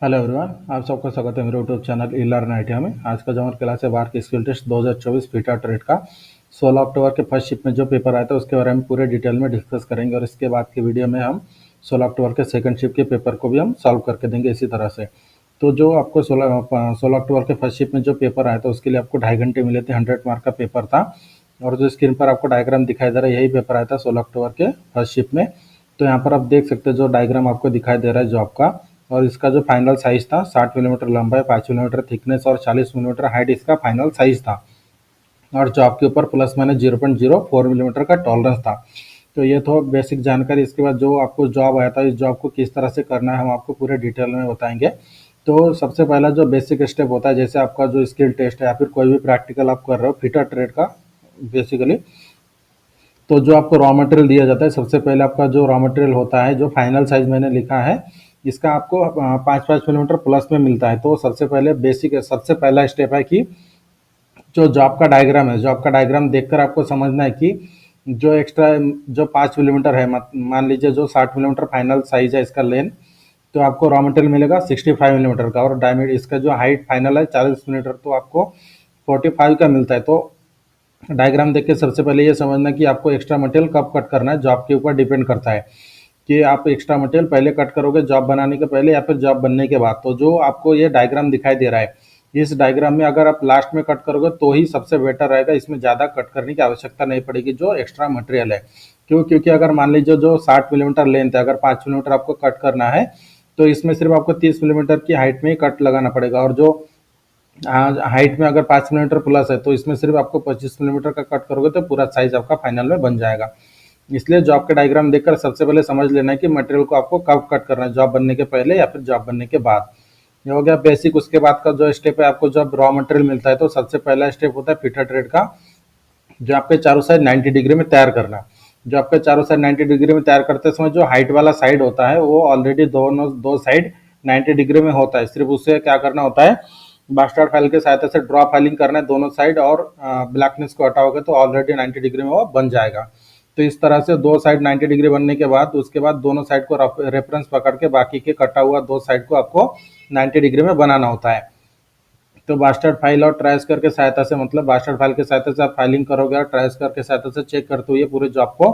Hello everyone, आप सबका स्वागत है मेरे यूट्यूब चैनल ई लर्न आईटीआई में। आज का जो हमारा क्लास है बार के स्किल टेस्ट 2024 फीटा ट्रेड का 16 अक्टूबर के फर्स्ट शिफ्ट में जो पेपर आया था उसके बारे में पूरे डिटेल में डिस्कस करेंगे और इसके बाद की वीडियो में हम 16 अक्टूबर के सेकंड शिफ्ट के पेपर को भी हम सॉल्व करके देंगे इसी तरह से। तो जो आपको 16 अक्टूबर के फर्स्ट शिफ्ट में जो पेपर आया था उसके लिए आपको 2.5 घंटे मिले थे। 100 मार्क का पेपर था और जो स्क्रीन पर आपको डायग्राम दिखाई दे रहा है यही पेपर आया था 16 अक्टूबर के फर्स्ट शिफ्ट में। तो यहाँ पर आप देख सकते हैं जो डायग्राम आपको दिखाई दे रहा है जॉब का, और इसका जो फाइनल साइज था 60 मिलीमीटर लंबाई, 5 मिलीमीटर थिकनेस और 40 मिलीमीटर हाइट इसका फाइनल साइज था। और जॉब के ऊपर प्लस माइनस 0.04 मिलीमीटर का टॉलरेंस था। तो ये तो बेसिक जानकारी। इसके बाद जो आपको जॉब आया था इस जॉब को किस तरह से करना है हम आपको पूरे डिटेल में बताएंगे। तो सबसे पहला जो बेसिक स्टेप होता है, जैसे आपका जो स्किल टेस्ट है या फिर कोई भी प्रैक्टिकल आप कर रहे हो फिटर ट्रेड का बेसिकली, तो जो आपको रॉ मटेरियल दिया जाता है सबसे पहले आपका जो रॉ मटेरियल होता है जो फाइनल साइज मैंने लिखा है इसका आपको 5-5 मिलीमीटर प्लस में मिलता है। तो सबसे पहले बेसिक सबसे पहला स्टेप है कि जो जॉब का डायग्राम है, जॉब का डायग्राम देखकर आपको समझना है कि जो एक्स्ट्रा जो 5 मिलीमीटर है, मान लीजिए जो 60 मिलीमीटर फाइनल साइज है इसका लेंथ, तो आपको रॉ मटेरियल मिलेगा 65 मिलीमीटर का, और डायमीटर इसका जो हाइट फाइनल है 40 मिलीमीटर, तो आपको 45 का मिलता है। तो डायग्राम देख के सबसे पहले ये समझना कि आपको एक्स्ट्रा मटेरियल कब कट करना है, जॉब के ऊपर डिपेंड करता है कि आप एक्स्ट्रा मटेरियल पहले कट करोगे जॉब बनाने के पहले या फिर जॉब बनने के बाद। तो जो आपको ये डायग्राम दिखाई दे रहा है इस डायग्राम में अगर आप लास्ट में कट करोगे तो ही सबसे बेटर रहेगा, इसमें ज़्यादा कट करने की आवश्यकता नहीं पड़ेगी जो एक्स्ट्रा मटेरियल है। क्योंकि अगर मान लीजिए जो 60 मिलीमीटर लेंथ है, अगर 5 मिलीमीटर आपको कट करना है तो इसमें सिर्फ आपको 30 मिलीमीटर की हाइट में ही कट लगाना पड़ेगा, और जो हाइट में अगर 5 मिलीमीटर प्लस है तो इसमें सिर्फ आपको 25 मिलीमीटर का कट करोगे तो पूरा साइज आपका फाइनल में बन जाएगा। इसलिए जॉब के डायग्राम देखकर सबसे पहले समझ लेना है कि मटेरियल को आपको कब कट करना है, जॉब बनने के पहले या फिर जॉब बनने के बाद। ये हो गया बेसिक। उसके बाद का जो स्टेप है, आपको जब रॉ मटेरियल मिलता है तो सबसे पहला स्टेप होता है फिटर ट्रेड का, जो आपके चारों साइड 90 डिग्री में तैयार करना। जो आपके चारों साइड 90 डिग्री में तैयार करते समय जो हाइट वाला साइड होता है वो ऑलरेडी दोनों दो साइड 90 डिग्री में होता है। सिर्फ उससे क्या करना होता है, बास्टर्ड फाइल की सहायता से ड्रॉ फाइलिंग करना है दोनों साइड, और ब्लैकनेस को हटाओगे तो ऑलरेडी 90 डिग्री में वो बन जाएगा। तो इस तरह से दो साइड 90 डिग्री बनने के बाद उसके बाद दोनों साइड को रेफरेंस पकड़ के बाकी के कटा हुआ दो साइड को आपको 90 डिग्री में बनाना होता है। तो बास्टर्ड फाइल और ट्राइस्कर के सहायता से, मतलब बास्टर्ड फाइल के सहायता से आप फाइलिंग करोगे और ट्राइस्कर के सहायता से चेक करते हुए पूरे जॉब को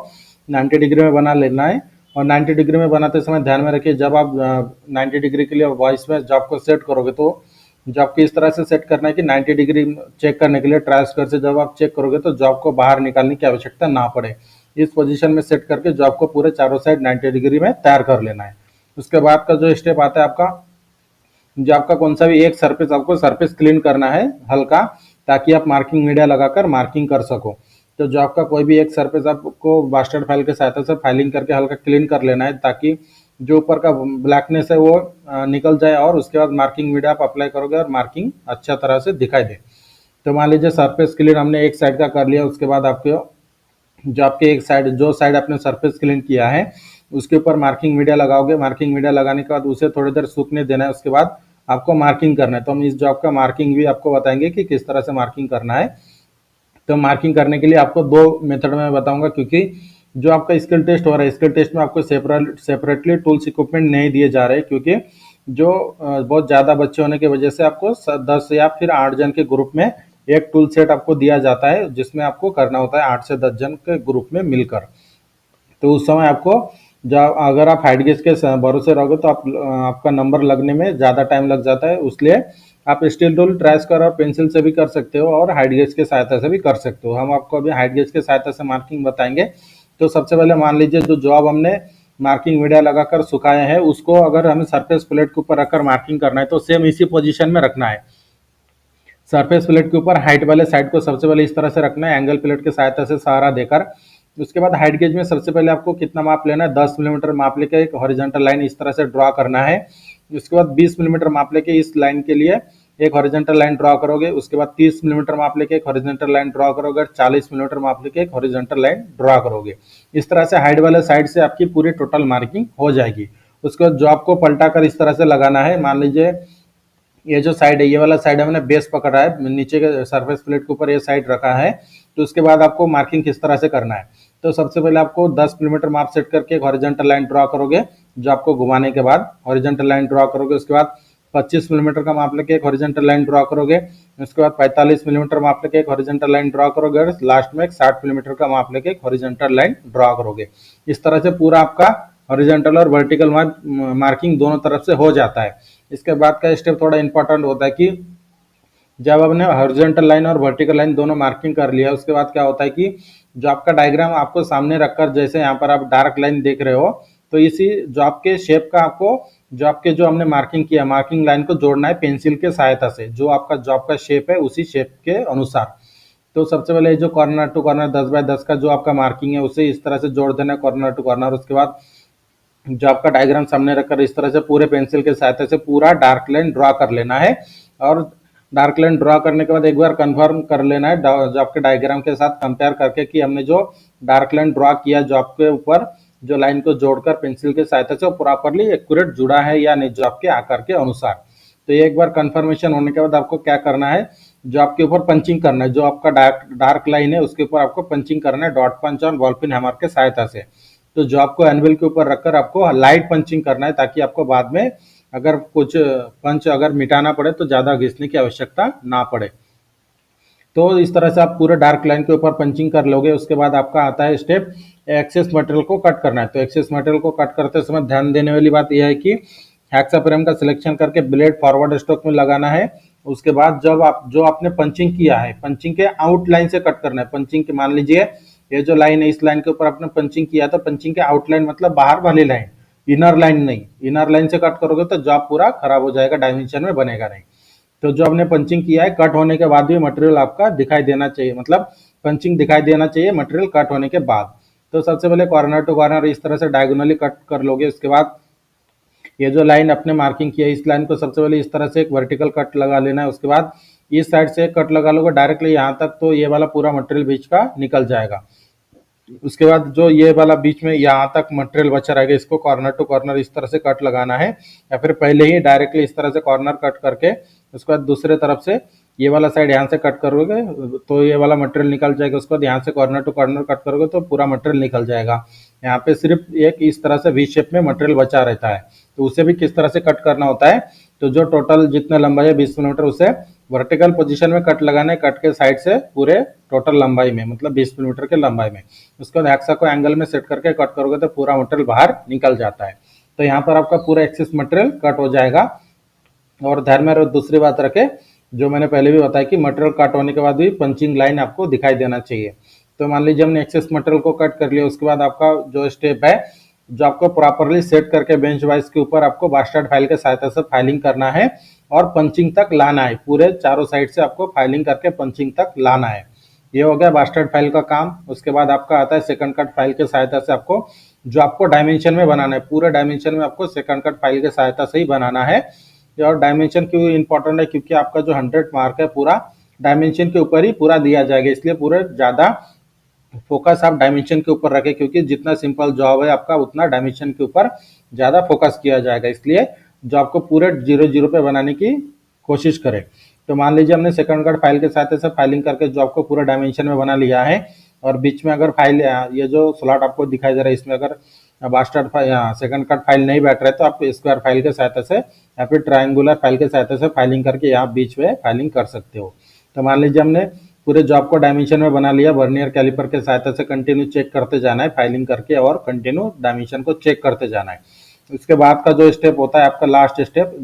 90 डिग्री में बना लेना है। और 90 डिग्री में बनाते समय ध्यान में रखिए, जब आप 90 डिग्री के लिए वॉइस में जॉब को सेट करोगे तो जॉब को इस तरह से सेट करना है कि 90 डिग्री चेक करने के लिए ट्राइस्कर से जब आप चेक करोगे तो जॉब को बाहर निकालने की आवश्यकता ना पड़े। इस पोजीशन में सेट करके जॉब को पूरे चारों साइड 90 डिग्री में तैयार कर लेना है। उसके बाद का जो स्टेप आता है आपका, जो आपका कौन सा भी एक सरफेस आपको सरफेस क्लीन करना है हल्का, ताकि आप मार्किंग मीडिया लगाकर मार्किंग कर सको। तो जो आपका कोई भी एक सरफेस आपको बास्टर्ड फाइल के सहायता से फाइलिंग करके हल्का क्लीन कर लेना है, ताकि जो ऊपर का ब्लैकनेस है वो निकल जाए, और उसके बाद मार्किंग मीडिया आप अप्लाई करोगे और मार्किंग अच्छा तरह से दिखाई दे। तो मान लीजिए सरफेस क्लीन हमने एक साइड का कर लिया, उसके बाद आपके जो आपके एक साइड जो साइड आपने सरफेस क्लीन किया है उसके ऊपर मार्किंग मीडिया लगाओगे। मार्किंग मीडिया लगाने के बाद उसे थोड़ी देर सूखने देना है, उसके बाद आपको मार्किंग करना है। तो हम इस जॉब का मार्किंग भी आपको बताएंगे कि किस तरह से मार्किंग करना है। तो मार्किंग करने के लिए आपको दो मेथड में बताऊंगा, क्योंकि जो आपका स्किल टेस्ट हो रहा है स्किल टेस्ट में आपको सेपरेटली टूल्स इक्विपमेंट नहीं दिए जा रहे, क्योंकि जो बहुत ज़्यादा बच्चे होने की वजह से आपको 10 या फिर 8 जन के ग्रुप में एक टूल सेट आपको दिया जाता है, जिसमें आपको करना होता है 8 से 10 जन के ग्रुप में मिलकर। तो उस समय आपको जब अगर आप हाइट गेज के भरोसे रहोगे तो आपका नंबर लगने में ज़्यादा टाइम लग जाता है। इसलिए आप स्टील टूल, ट्राइस्कर और पेंसिल से भी कर सकते हो और हाइट गेज के सहायता से भी कर सकते हो। हम आपको अभी हाइट गेज के सहायता से मार्किंग बताएंगे। तो सबसे पहले मान लीजिए जो जॉब हमने मार्किंग मीडिया लगाकर सुखाया है उसको अगर हमें सरफेस प्लेट के ऊपर रखकर मार्किंग करना है तो सेम इसी पोजीशन में रखना है। सरफेस प्लेट के ऊपर हाइट वाले साइड को सबसे पहले इस तरह से रखना है, एंगल प्लेट के सहायता से सहारा देकर। उसके बाद हाइट गेज में सबसे पहले आपको कितना माप लेना है, 10 मिलीमीटर माप लेके एक हॉरिजॉन्टल लाइन इस तरह से ड्रॉ करना है। उसके बाद 20 मिलीमीटर माप लेके इस लाइन के लिए एक हॉरिजॉन्टल लाइन ड्रॉ करोगे। उसके बाद 30 मिलीमीटर माप लेके एक हॉरिजॉन्टल लाइन ड्रॉ करोगे, 40 मिलीमीटर माप लेके एक हॉरिजॉन्टल लाइन ड्रॉ करोगे। इस तरह से हाइट वाले साइड से आपकी पूरी टोटल मार्किंग हो जाएगी। उसके बाद जॉब को पलटा कर इस तरह से लगाना है। मान लीजिए ये जो साइड है, ये वाला साइड हमने बेस पकड़ा है, नीचे के सरफेस प्लेट के ऊपर ये साइड रखा है। तो उसके बाद आपको मार्किंग किस तरह से करना है, तो सबसे पहले आपको 10 मिलीमीटर माप सेट करके एक हॉरिजॉन्टल लाइन ड्रॉ करोगे। जो आपको घुमाने के बाद हॉरिजॉन्टल लाइन ड्रॉ करोगे, उसके बाद 25 मिलीमीटर का माप लेके एक हॉरिजॉन्टल लाइन ड्रॉ करोगे, उसके बाद 45 मिलीमीटर माप लेके एक हॉरिजॉन्टल लाइन ड्रॉ करोगे और लास्ट में एक 60 मिलीमीटर का माप लेके एक हॉरिजॉन्टल लाइन ड्रॉ करोगे। इस तरह से पूरा आपका हॉरिजॉन्टल और वर्टिकल मार्किंग दोनों तरफ से हो जाता है। इसके बाद का स्टेप थोड़ा इंपॉर्टेंट होता है कि जब आपने हॉरिजॉन्टल लाइन और वर्टिकल लाइन दोनों मार्किंग कर लिया, उसके बाद क्या होता है कि जो आपका डायग्राम आपको सामने रखकर, जैसे यहाँ पर आप डार्क लाइन देख रहे हो, तो इसी जो आपके शेप का आपको जो हमने मार्किंग किया, मार्किंग लाइन को जोड़ना है पेंसिल के सहायता से, जो आपका जॉब का शेप है उसी शेप के अनुसार। तो सबसे पहले जो कॉर्नर टू कॉर्नर 10 बाय 10 का जो आपका मार्किंग है उसे इस तरह से जोड़ देना है कॉर्नर टू कॉर्नर। उसके बाद जो आपका डायग्राम सामने रखकर इस तरह से पूरे पेंसिल के सहायता से पूरा डार्क लाइन ड्रॉ कर लेना है। और डार्क लाइन ड्रॉ करने के बाद एक बार कंफर्म कर लेना है जो आपके डायग्राम के साथ कंपेयर करके कि हमने जो डार्क लाइन ड्रॉ किया जो आपके ऊपर जो लाइन को जोड़कर पेंसिल के सहायता से वो प्रॉपरली एक्यूरेट जुड़ा है या नहीं जो आपके आकार के अनुसार। तो एक बार कंफर्मेशन होने के बाद आपको क्या करना है, जो आपके ऊपर पंचिंग करना है, जो आपका डार्क लाइन है उसके ऊपर आपको पंचिंग करना है डॉट पंच और बॉल पिन हैमर के सहायता से। तो जो आपको एनविल के ऊपर रखकर आपको लाइट पंचिंग करना है, ताकि आपको बाद में अगर कुछ पंच अगर मिटाना पड़े तो ज़्यादा घिसने की आवश्यकता ना पड़े। तो इस तरह से आप पूरे डार्क लाइन के ऊपर पंचिंग कर लोगे। उसके बाद आपका आता है स्टेप एक्सेस मटेरियल को कट करना है। तो एक्सेस मटेरियल को कट करते समय ध्यान देने वाली बात यह है कि हेक्साफ्रेम का सिलेक्शन करके ब्लेड फॉरवर्ड स्ट्रोक में लगाना है। उसके बाद जब आप जो आपने पंचिंग किया है, पंचिंग के आउटलाइन से कट करना है। पंचिंग के मान लीजिए ये जो लाइन है इस लाइन के ऊपर आपने पंचिंग किया, तो पंचिंग के आउटलाइन मतलब बाहर वाली लाइन, इनर लाइन नहीं। इनर लाइन से कट करोगे तो जॉब पूरा खराब हो जाएगा, डायमेंशन में बनेगा नहीं। तो जो आपने पंचिंग किया है, कट होने के बाद भी मटेरियल आपका दिखाई देना चाहिए, मतलब पंचिंग दिखाई देना चाहिए मटेरियल कट होने के बाद। तो सबसे पहले कॉर्नर टू कॉर्नर इस तरह से डायगोनली कट कर लोगे। उसके बाद ये जो लाइन अपने मार्किंग किया है इस लाइन को सबसे पहले इस तरह से एक वर्टिकल कट लगा लेना है। उसके बाद इस साइड से कट लगा लोगे डायरेक्टली यहाँ तक, तो ये वाला पूरा मटेरियल बीच का निकल जाएगा। उसके बाद जो ये वाला बीच में यहाँ तक मटेरियल बचा रहेगा, इसको कॉर्नर टू कॉर्नर इस तरह से कट लगाना है, या फिर पहले ही डायरेक्टली इस तरह से कॉर्नर कट करके उसके बाद दूसरे तरफ से ये वाला साइड यहाँ से कट करोगे तो ये वाला मटेरियल निकल जाएगा। उसके बाद यहाँ से कॉर्नर टू कॉर्नर कट करोगे तो पूरा मटेरियल निकल जाएगा। यहाँ पे सिर्फ एक इस तरह से वी शेप में मटेरियल बचा रहता है, तो उसे भी किस तरह से कट करना होता है। तो जो टोटल जितना लंबाई है 20 मिलीमीटर, उसे वर्टिकल पोजीशन में कट लगाना है, कट के साइड से पूरे टोटल लंबाई में, मतलब 20 मिलीमीटर के लंबाई में। उसके बाद हेक्सा को एंगल में सेट करके कट करोगे तो पूरा मटेरियल बाहर निकल जाता है। तो यहाँ पर आपका पूरा एक्सेस मटेरियल कट हो जाएगा। और ध्यान में दूसरी बात रखें, जो मैंने पहले भी बताया कि मटेरियल कट होने के बाद भी पंचिंग लाइन आपको दिखाई देना चाहिए। तो मान लीजिए हमने एक्सेस मटेरियल को कट कर लिया, उसके बाद आपका जो स्टेप है, जो आपको प्रॉपरली सेट करके बेंच वाइज के ऊपर आपको बास्टर्ड फाइल के सहायता से फाइलिंग करना है और पंचिंग तक लाना है। पूरे चारों साइड से आपको फाइलिंग करके पंचिंग तक लाना है। ये हो गया बास्टर्ड फाइल का काम। उसके बाद आपका आता है सेकंड कट फाइल के सहायता से आपको जो आपको डायमेंशन में बनाना है, पूरे डायमेंशन में आपको सेकंड कट फाइल के सहायता से ही बनाना है। और डायमेंशन क्यों इंपॉर्टेंट है, क्योंकि आपका जो 100 मार्क है पूरा डायमेंशन के ऊपर ही पूरा दिया जाएगा, इसलिए पूरे ज़्यादा फोकस आप डायमेंशन के ऊपर रखें, क्योंकि जितना सिंपल जॉब है आपका उतना डायमेंशन के ऊपर ज़्यादा फोकस किया जाएगा। इसलिए जॉब को पूरे 0-0 पे बनाने की कोशिश करें। तो मान लीजिए हमने सेकंड कट फाइल के साथ ऐसे फाइलिंग करके जॉब को पूरा डायमेंशन में बना लिया है, और बीच में अगर फाइल ये जो स्लॉट आपको दिखाई दे रहा है इसमें अगर bastard file second cut file नहीं बैठ रहा है तो आप स्क्वायर फाइल के सहायता से या फिर ट्रायंगुलर फाइल के सहायता से फाइलिंग करके यहाँ बीच में फाइलिंग कर सकते हो। तो मान लीजिए हमने पूरे जॉब को डायमेंशन में बना लिया, वर्नियर कैलिपर के सहायता से कंटिन्यू चेक करते जाना है फाइलिंग करके, और कंटिन्यू डायमेंशन को चेक करते जाना है। उसके बाद का जो स्टेप होता है आपका लास्ट स्टेप,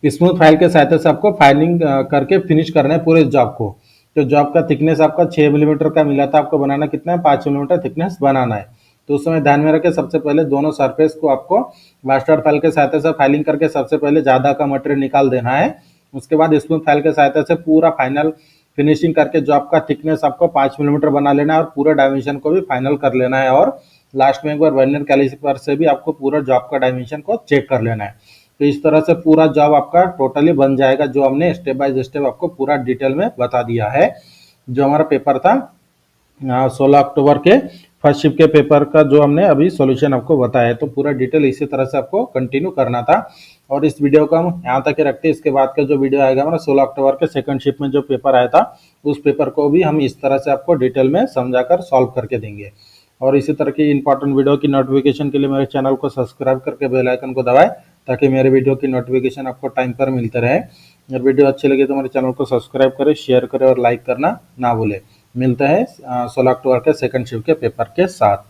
स्मूथ फाइल के सहायता से आपको फाइलिंग करके फिनिश करना है पूरे जॉब को। तो जॉब का थिकनेस आपका 6 मिलीमीटर का मिला था, आपको बनाना कितना है 5 मिलीमीटर थिकनेस बनाना है। तो उस समय ध्यान में रखें, सबसे पहले दोनों सरफेस को आपको मास्टर फाइल के सहायता से फाइलिंग करके सबसे पहले ज़्यादा का मटेरियल निकाल देना है। उसके बाद स्मूथ फाइल के सहायता से पूरा फाइनल फिनिशिंग करके जॉब का थिकनेस आपको 5 मिलीमीटर बना लेना है और पूरे डायमेंशन को भी फाइनल कर लेना है। और लास्ट में एक बार वर्नियर कैलिपर से भी आपको पूरा जॉब का डायमेंशन को चेक कर लेना है। तो इस तरह से पूरा जॉब आपका टोटली बन जाएगा, जो हमने स्टेप बाय स्टेप आपको पूरा डिटेल में बता दिया है। जो हमारा पेपर था 16 अक्टूबर के फर्स्ट शिफ्ट के पेपर का जो हमने अभी सॉल्यूशन आपको बताया है, तो पूरा डिटेल इसी तरह से आपको कंटिन्यू करना था। और इस वीडियो को हम यहाँ तक ही रखते हैं। इसके बाद का जो वीडियो आएगा हमारा 16 अक्टूबर के सेकंड शिफ्ट में जो पेपर आया था, उस पेपर को भी हम इस तरह से आपको डिटेल में समझाकर सॉल्व करके देंगे। और इसी तरह की इंपॉर्टेंट वीडियो की नोटिफिकेशन के लिए मेरे चैनल को सब्सक्राइब करके बेल आइकन को दबाएं, ताकि मेरे वीडियो की नोटिफिकेशन आपको टाइम पर मिलते रहे। अगर वीडियो अच्छी लगे तो हमारे चैनल को सब्सक्राइब करें, शेयर करें और लाइक करना ना भूलें। मिलते हैं 16 अक्टूबर के सेकंड शिफ्ट के पेपर के साथ।